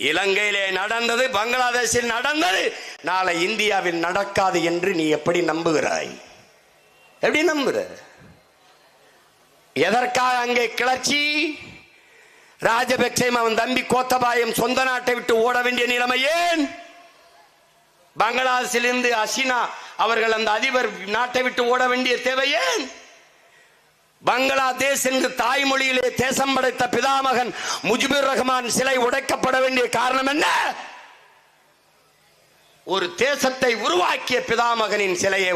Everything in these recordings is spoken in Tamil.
இலங்கையிலே நடந்தது, பங்களாதேஷில் நடந்தது, நாளை இந்தியாவில் நடக்காது என்று நீ எப்படி நம்புகிறாய்? எப்படி நம்புற? எதற்காக அங்கே கிளர்ச்சி? ராஜபக்சேயும் அவன் தம்பி கோத்தபாயும் சொந்த நாட்டை விட்டு ஓட வேண்டிய நிலைமை ஏன்? பங்களாதேஷிலிருந்து ஹசீனா அவர்கள் அந்த அதிபர் நாட்டை விட்டு ஓட வேண்டிய தேவை ஏன்? பங்களாதேஷ் என்று தாய்மொழியிலே தேசம் படைத்த பிதாமகன் முஜிபுர் ரஹ்மான் சிலை உடைக்கப்பட வேண்டிய காரணம் என்ன? ஒரு தேசத்தை உருவாக்கிய பிதாமகனின் சிலையை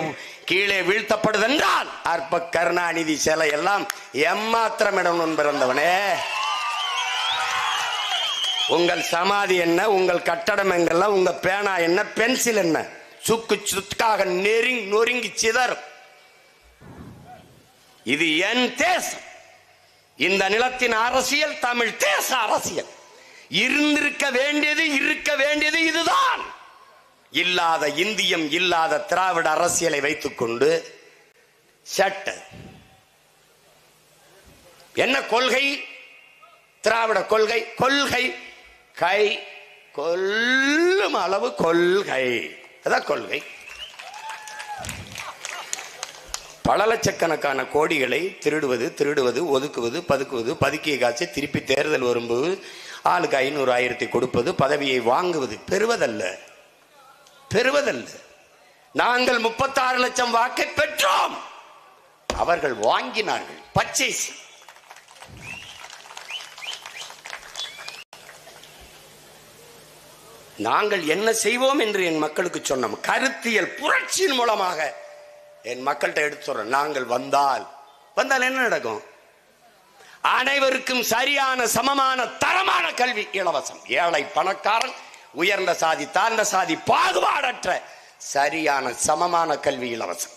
கீழே வீழ்த்தப்படுதென்றால் அற்ப கருணாநிதி சிலை எல்லாம் எம்மாத்திரமிடம் பிறந்தவனே. உங்கள் சமாதி என்ன, உங்கள் கட்டடம் எங்கெல்லாம், உங்க பேனா என்ன, பென்சில் என்ன, சுக்கு சுக்காக நொறுங்கி சிதர். இது என் தேசம். இந்த நிலத்தின் அரசியல் தமிழ் தேச அரசியல். இருந்திருக்க வேண்டியது, இருக்க வேண்டியது இதுதான். இல்லாத இந்தியம், இல்லாத திராவிட அரசியலை வைத்துக் கொண்டு சட்ட என்ன கொள்கை? திராவிட கொள்கை. கொள்கை கை கொல்லும் அளவு கொள்கை, அதான் கொள்கை. பல லட்சக்கணக்கான கோடிகளை திருடுவது, ஒதுக்குவது, பதுக்கிய காட்சி திருப்பி தேர்தல் வரும்போது ஆளுக்கு 500 1000 கொடுப்பது, பதவியை வாங்குவது, பெறுவதல்ல. நாங்கள் 36 லட்சம் வாக்கை பெற்றோம், அவர்கள் வாங்கினார்கள். பச்சை நாங்கள் என்ன செய்வோம் என்று என் மக்களுக்கு சொன்னோம். கருத்தியல் புரட்சியின் மூலமாக என் மக்கள்கிட்ட எடுத்து சொல்றேன். நாங்கள் வந்தால் என்ன நடக்கும்? அனைவருக்கும் சரியான சமமான தரமான கல்வி இலவசம். ஏழை பணக்காரன், உயர்ந்த சாதி தாழ்ந்த சாதி பாகுபாடற்ற சரியான சமமான கல்வி இலவசம்.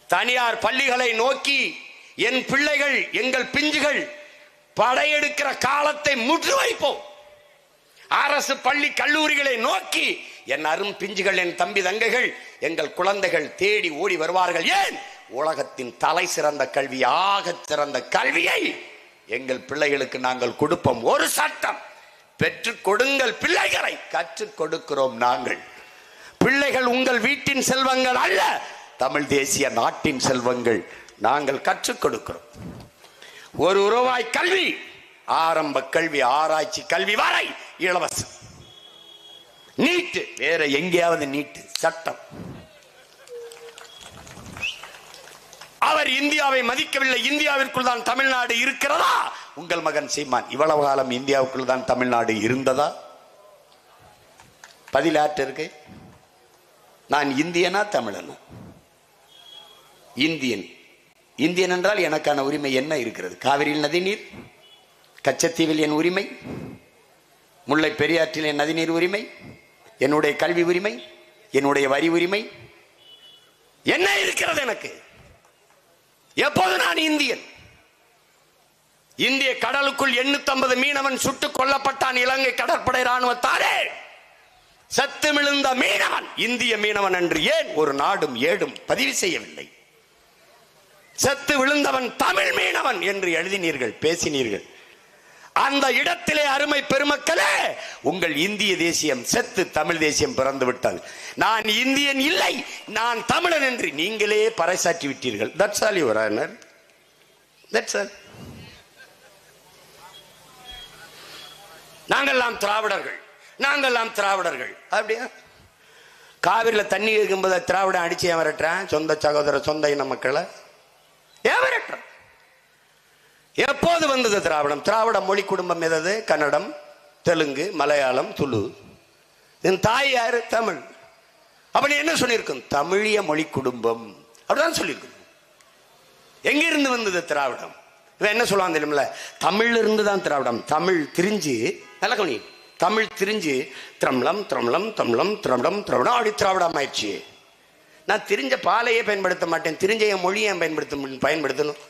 தனியார் பள்ளிகளை நோக்கி என் பிள்ளைகள், எங்கள் பிஞ்சுகள் படையெடுக்கிற காலத்தை முற்று வைப்போம். அரசு பள்ளி கல்லூரிகளை நோக்கி என் அரும் பிஞ்சுகள், என் தம்பி தங்கைகள், எங்கள் குழந்தைகள் தேடி ஓடி வருவார்கள். ஏன்? உலகத்தின் தலை சிறந்த கல்வி, ஆக சிறந்த கல்வியை எங்கள் பிள்ளைகளுக்கு நாங்கள் கொடுப்போம். ஒரு சட்டம், பெற்றுக் கொடுங்கள் பிள்ளைகளை. கற்றுக் கொடுக்கிறோம் நாங்கள். பிள்ளைகள் உங்கள் வீட்டின் செல்வங்கள் அல்ல, தமிழ் தேசிய நாட்டின் செல்வங்கள். நாங்கள் கற்றுக் கொடுக்கிறோம். ₹1 கல்வி, ஆரம்ப கல்வி, ஆராய்ச்சி கல்வி வரை இலவசம். நீட்டு, வேற எங்கேயாவது நீட்டு சட்டம். அவர் இந்தியாவை மதிக்கவில்லை. இந்தியாவிற்குள் தான் தமிழ்நாடு இருக்கிறதா? உங்கள் மகன் சீமான் இவ்வளவு காலம் இந்தியாவுக்குள் தான் தமிழ்நாடு இருந்ததா? பதிலாற்று இருக்கு. நான் இந்தியனா தமிழனா? இந்தியன். இந்தியன் என்றால் எனக்கான உரிமை என்ன இருக்கிறது? காவிரியில் நதிநீர், கச்சத்தீவில் என் உரிமை, முல்லை பெரியாற்றில் என் நதிநீர் உரிமை, என்னுடைய கல்வி உரிமை, என்னுடைய வரி உரிமை என்ன இருக்கிறது எனக்கு? எப்போது நான் இந்தியன்? இந்திய கடலுக்குள் 850 மீனவன் சுட்டுக் கொல்லப்பட்டான் இலங்கை கடற்படை ராணுவத்தாரே. சத்து விழுந்த மீனவன் இந்திய மீனவன் என்று ஏன் ஒரு நாடும் ஏடும் பதிவு செய்யவில்லை? செத்து விழுந்தவன் தமிழ் மீனவன் என்று எழுதினீர்கள், பேசினீர்கள். அந்த இடத்திலே அருமை பெருமக்களே, உங்கள் இந்திய தேசியம் செத்து தமிழ் தேசியம் பிறந்து விட்டது. நான் இந்தியன் இல்லை, நான் தமிழன் என்று நீங்களே பறைசாற்றி விட்டீர்கள். That's all your honor. That's all. நாங்கெல்லாம் திராவிடர்கள், நாங்கெல்லாம் திராவிடர்கள். அப்படியா? காவிரியில தண்ணி இருக்கும்போது திராவிடம் அடிச்சு ஏவரட்டுறேன் சொந்த சகோதர சொந்த இன மக்களை ஏவரட்டுற. எப்போது வந்தது திராவிடம்? திராவிட மொழி குடும்பம் எது? கன்னடம், தெலுங்கு, மலையாளம், துளு. என் தாய் யாரு? தமிழ். அப்படி என்ன சொல்லியிருக்கும்? தமிழிய மொழி குடும்பம் அப்படிதான் சொல்லியிருக்கும். எங்கிருந்து வந்தது திராவிடம்? இவன் என்ன சொல்லுவான் தெரியுமில்ல? தமிழ் இருந்து தான் திராவிடம். தமிழ் திரிஞ்சு, நல்ல கவனி, தமிழ் திரிஞ்சு திரம்ளம் திரம்ளம் தமிழம் திரவிடம் திரவிடம் அப்படி திராவிடம் ஆயிடுச்சு. நான் திரிஞ்ச பாலையே பயன்படுத்த மாட்டேன், திரிஞ்ச என் மொழியை பயன்படுத்தணும்.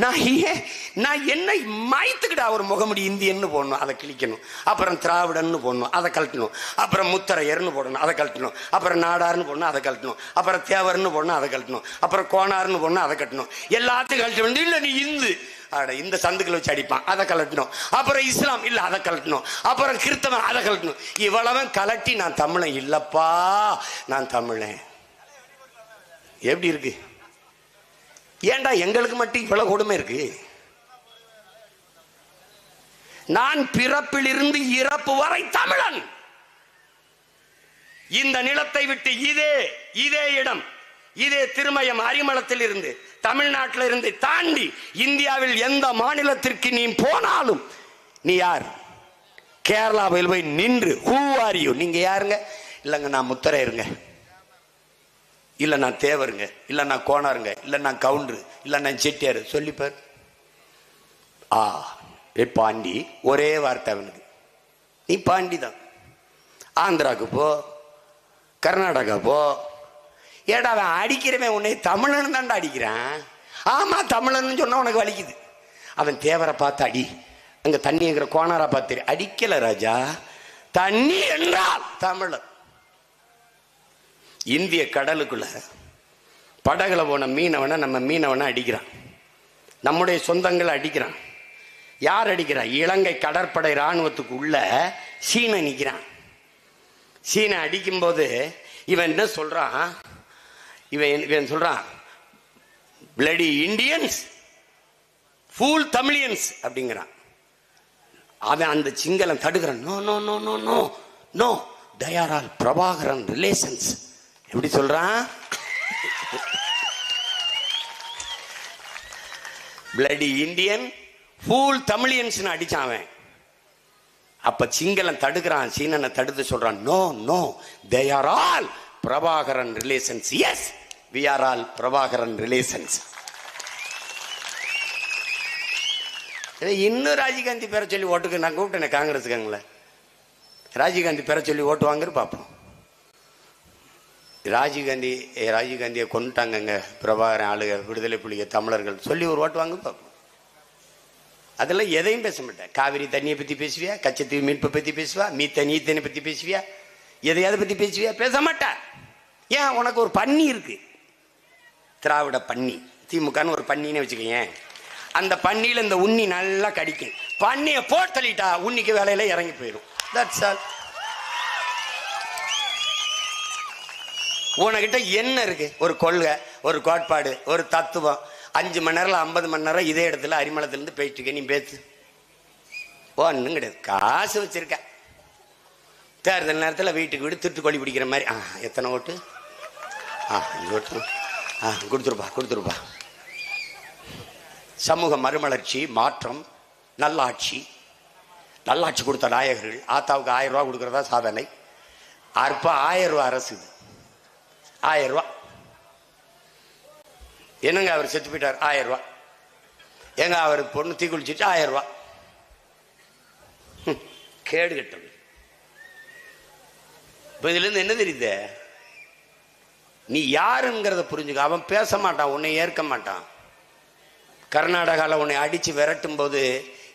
நான் என்ன மாய்த்துக்கிட்டா ஒரு முகமுடி இந்தியன்னு போடணும், அதை கிழிக்கணும். அப்புறம் திராவிடன்னு போடணும், அதை கழட்டணும். அப்புறம் முத்தரையர்னு போடணும், அதை கழட்டணும். அப்புறம் நாடார்னு போடணும், அதை கழட்டணும். அப்புறம் தேவர்னு போடணும், அதை கழட்டணும். அப்புறம் கோணார்னு போடணும், அதை கட்டணும். எல்லாத்தையும் கழட்ட வேண்டிய இல்லை, நீ இந்து இந்த சந்துக்களை வச்சு அடிப்பான், அதை கழட்டணும். அப்புறம் இஸ்லாம் இல்ல, அதை கழட்டணும். அப்புறம் கிறிஸ்தவன், அதை கழட்டணும். இவ்வளவன் கலட்டி நான் தமிழன் இல்லப்பா, நான் தமிழன். எப்படி இருக்கு? ஏண்டா எங்களுக்கு மட்டும் இவ்வளவு கொடுமை இருக்கு? நான் பிறப்பிலிருந்து இறப்பு வரை தமிழன். இந்த நிலத்தை விட்டு இதே இடம், இதே திருமயம் அரிமளத்தில் இருந்து, தமிழ்நாட்டில் இருந்து தாண்டி இந்தியாவில் எந்த மாநிலத்திற்கு நீ போனாலும், நீ யார்? கேரளாவில் போய் நின்று ஹூ ஆர் யூ, நீங்க யாருங்க? இல்லைங்க நான் முத்தரையருங்க, இல்ல நான் தேவருங்க, இல்ல நான் கோணாருங்க, இல்ல நான் கவுண்டரு, இல்ல நான் செட்டியாரு சொல்லிப்பார். பாண்டி, ஒரே வார்த்தை அவனுக்கு, நீ பாண்டி தான். ஆந்திராவுக்கு போ, கர்நாடகா போ. ஏடா அவன் அடிக்கிறவன் உன்னை தமிழன் தான்டா அடிக்கிறான். ஆமா தமிழன் சொன்னா உனக்கு வலிக்குது. அவன் தேவரை பார்த்து அடி, அங்க தண்ணி இருக்கிற கோணாரா பார்த்து அடிக்கல ராஜா, தண்ணி என்றால் தமிழன். இந்திய கடலுக்குள்ள படகுல போன மீனவனை நம்ம மீனவனை அடிக்கிறான், நம்முடைய சொந்தங்களை அடிக்கிறான். யார் அடிக்கிறா? இலங்கை கடற்படை இராணுவத்துக்கு உள்ள சீனை நிற்கிறான். சீனை அடிக்கும்போது இவன் என்ன சொல்றான்? இவன் சொல்றான், பிளடி இண்டியன்ஸ், ஃபூல் தமிழியன்ஸ் அப்படிங்கிறான். அவன் அந்த சிங்களம் தடுக்கிறான். No no no no no no, they are all Prabhakaran relations. எப்படி சொல்றான்? பிளடி இண்டியன், ஃபூல் தமிழியன்ஸ் அடிச்சான் அவன். அப்ப சிங்களம் தடுக்கிறான், சீனனை தடுத்து சொல்றான், no no, they are all Prabhakaran relations. Yes, we are all Prabhakaran relations. இன்னும் ராஜீவ்காந்தி பேரை சொல்லி ஓட்டுக்கு நான் கூப்பிட்டேன் காங்கிரஸுக்காங்கள. ராஜீவ்காந்தி பேரை சொல்லி ஓட்டு வாங்குற பார்ப்போம். ராஜீவ்காந்தியை கொண்டுட்டாங்க பிரபாகரன் ஆளுக, விடுதலை புலிக தமிழர்கள் சொல்லி ஒரு ஓட்டு வாங்க பார்ப்போம். அதெல்லாம் எதையும் பேச மாட்டேன். காவிரி தண்ணியை பத்தி பேசுவியா? கச்சத்தீவு மீட்பை பத்தி பேசுவா? ஈத்தனை பத்தி பேசுவியா? எதையாவது பத்தி பேசுவியா? பேச மாட்டேன். ஏன்? உனக்கு ஒரு பன்னி இருக்கு, திராவிட பன்னி. திமுகன்னு ஒரு பன்னின்னு வச்சுக்கேன். அந்த பன்னியில இந்த உண்ணி நல்லா கடிக்கும். பன்னியை போட்டு தள்ளிட்டா உன்னிக்கு வேலையில இறங்கி போயிடும். That's all. உனக்கிட்ட என்ன இருக்கு? ஒரு கொள்கை, ஒரு கோட்பாடு, ஒரு தத்துவம். 5 மணி நேரம் 50 மணி நேரம் இதே இடத்துல அரிமளத்திலிருந்து போயிட்டு நீ பேசு. ஒன்றும் கிடையாது. காசு வச்சிருக்க, தேர்தல் நேரத்தில் வீட்டுக்கு வீடு திருட்டுக்கொள்ளி பிடிக்கிற மாதிரி. எத்தனை ஓட்டு? 5 ஓட்டு. கொடுத்துருப்பா. சமூக மறுமலர்ச்சி, மாற்றம், நல்லாட்சி கொடுத்த நாயகர்கள். ஆத்தாவுக்கு 1000 ரூபா கொடுக்கறதா சாதனை. அற்ப 1000 ரூபா அரசு. 1000 ரூபா என்னங்க? அவர் செத்து போயிட்டார், 1000 ரூபா. எங்க அவர் பொண்ணு தீக்குளிச்சுட்டு 1000 ரூபா. கேடு கட்டம். இப்ப இதுல இருந்து என்ன தெரியுது? நீ யாருங்கிறத புரிஞ்சுக்க. அவன் பேச மாட்டான், உன்னை ஏற்க மாட்டான். கர்நாடகாவில் உன்னை அடிச்சு விரட்டும் போது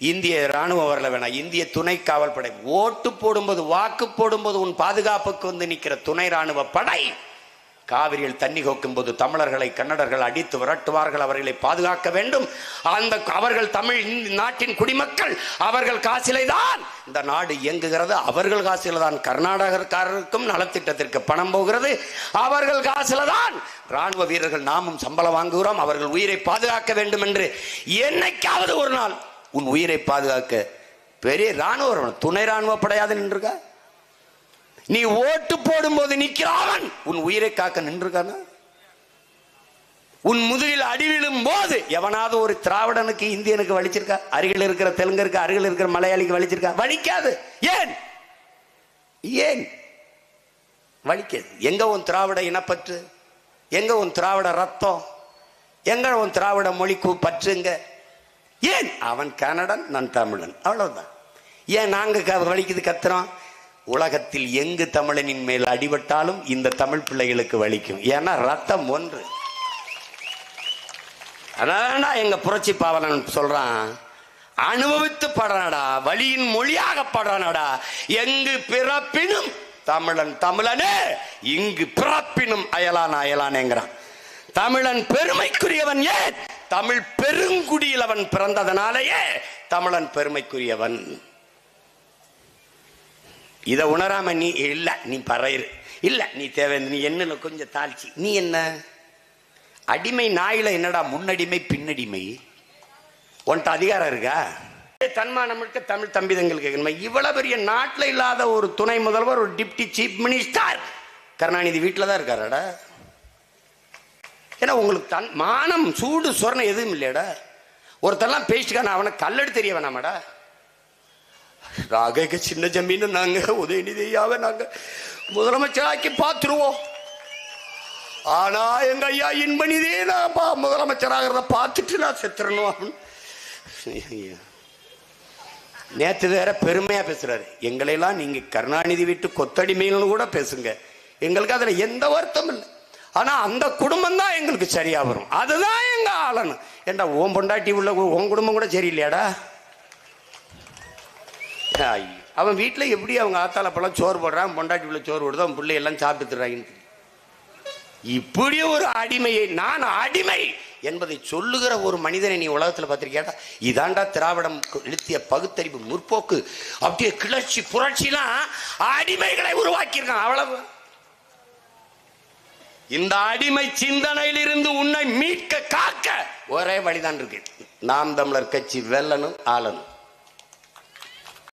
இந்திய ராணுவம் வரல வேணாம், இந்திய துணை காவல் படை. ஓட்டு போடும்போது, வாக்கு போடும்போது உன் பாதுகாப்புக்கு வந்து நிற்கிற துணை ராணுவ படை. காவிரியில் தண்ணி கோக்கும் போது தமிழர்களை கன்னடர்கள் அடித்து விரட்டுவார்கள், அவர்களை பாதுகாக்க வேண்டும். அவர்கள் தமிழ் நாட்டின் குடிமக்கள், அவர்கள் காசிலே தான் இந்த நாடு இயங்குகிறது. அவர்கள் காசில தான் கர்நாடகக்காரருக்கும் நலத்திட்டத்திற்கு பணம் போகிறது. அவர்கள் காசில தான் ராணுவ வீரர்கள் நாமும் சம்பளம் வாங்குகிறோம். அவர்கள் உயிரை பாதுகாக்க வேண்டும் என்று என்னைக்காவது ஒரு நாள் உன் உயிரை பாதுகாக்க பெரிய ராணுவ துணை ராணுவ படையாது நின்றுக்கா? நீ ஓட்டு போடும் போது நிற்கிறான், உன் உயிரை காக்க நின்றுக்கான? உன் முதுகில் அடிவிழும் போது எவனாவது ஒரு திராவிடனுக்கு இந்தியனுக்கு வலிச்சிருக்கா? அருகில் இருக்கிற தெலுங்கருக்கு, அருகில் இருக்கிற மலையாளிக்கு வலிச்சிருக்கா? வலிக்காது. ஏன் வலிக்காது? எங்க உன் திராவிட இனப்பற்று? எங்க உன் திராவிட ரத்தம்? எங்க உன் திராவிட மொழிக்கு பற்றுங்க? ஏன்? அவன் கன்னடன், நான் தமிழன், அவ்வளவுதான். ஏன் நாங்க வலிக்குது கத்துறோம்? உலகத்தில் எங்கு தமிழனின் மேல் அடிபட்டாலும் இந்த தமிழ் பிள்ளைகளுக்கு வலிக்கும். ஏன்னா ரத்தம் ஒன்று. அதான்டா எங்க புரட்சி பாவலன் சொல்றான், அனுபவித்து படனடா, வழியின் மொழியாக படனடா, எங்கு பிறப்பினும் தமிழன் தமிழனே, இங்கு பிறப்பினும் அயலான் அயலானேங்கிறான். தமிழன் பெருமைக்குரியவன். ஏன்? தமிழ் பெருங்குடியில் அவன் பிறந்ததனாலேயே தமிழன் பெருமைக்குரியவன். இதை உணராம நீ இல்ல, நீ பறையிரு, இல்ல நீ தேவை, நீ என்ன கொஞ்சம் தாழ்ச்சி, நீ என்ன அடிமை நாயில என்னடா முன்னடிமை பின்னடிமை? உன்ட்ட அதிகாரம் இருக்கா? தன்மானம் இருக்க தமிழ் தம்பிதங்கள் கேட்கணுமா? இவ்வளவு பெரிய நாட்டில் இல்லாத ஒரு துணை முதல்வர், ஒரு டிப்டி சீஃப் மினிஸ்டர் கருணாநிதி வீட்டில் தான் இருக்காரடா. ஏன்னா உங்களுக்கு தன் மானம் சூடு சொரணம் எதுவும் இல்லையடா. ஒருத்தெல்லாம் பேசிட்டுக்கான அவனை கல்லெடு தெரிய வேணாமாடா. ராக சின்ன ஜமீன் நாங்க உதயநிதியாவை நாங்க முதலமைச்சராக்கி பார்த்துருவோம். ஆனா எங்க ஐயா இன்பநிதியே நான் முதலமைச்சராகிறத பார்த்துட்டு நான் செத்துறணும். நேற்று வேற பெருமையா பேசுறாரு, எங்களையெல்லாம் நீங்க கருணாநிதி வீட்டு கொத்தடிமைன்னு கூட பேசுங்க, எங்களுக்கு அதுல எந்த வருத்தம் இல்லை. ஆனா அந்த குடும்பம் தான் எங்களுக்கு சரியா வரும், அதுதான் எங்க ஆளணும். ஏண்டா ஓம் பொண்டாட்டி உள்ள உன் குடும்பம் கூட சரியில்லையாடா? அவன் வீட்டுல எப்படி அவங்க ஆத்தால பழம் சோறு போடுறான், பொண்டாட்டி உள்ள சோறு போடுறது, அவன் பிள்ளை எல்லாம் சாப்பிட்டுறாங்க. இப்படி ஒரு அடிமையை, நான் அடிமை என்பதை சொல்லுகிற ஒரு மனிதனை நீ உலகத்தில் பார்த்திருக்கியாடா? இதாண்டா திராவிடம் எழுத்திய பகுத்தறிவு முற்போக்கு. அப்படியே கிளர்ச்சி புரட்சிலாம் அடிமைகளை உருவாக்கியிருக்கான். அவ்வளவு. இந்த அடிமை சிந்தனையில் இருந்து உன்னை மீட்க காக்க ஒரே வழிதான் இருக்கு. நாம் தமிழர் கட்சி வெல்லணும், ஆளணும்.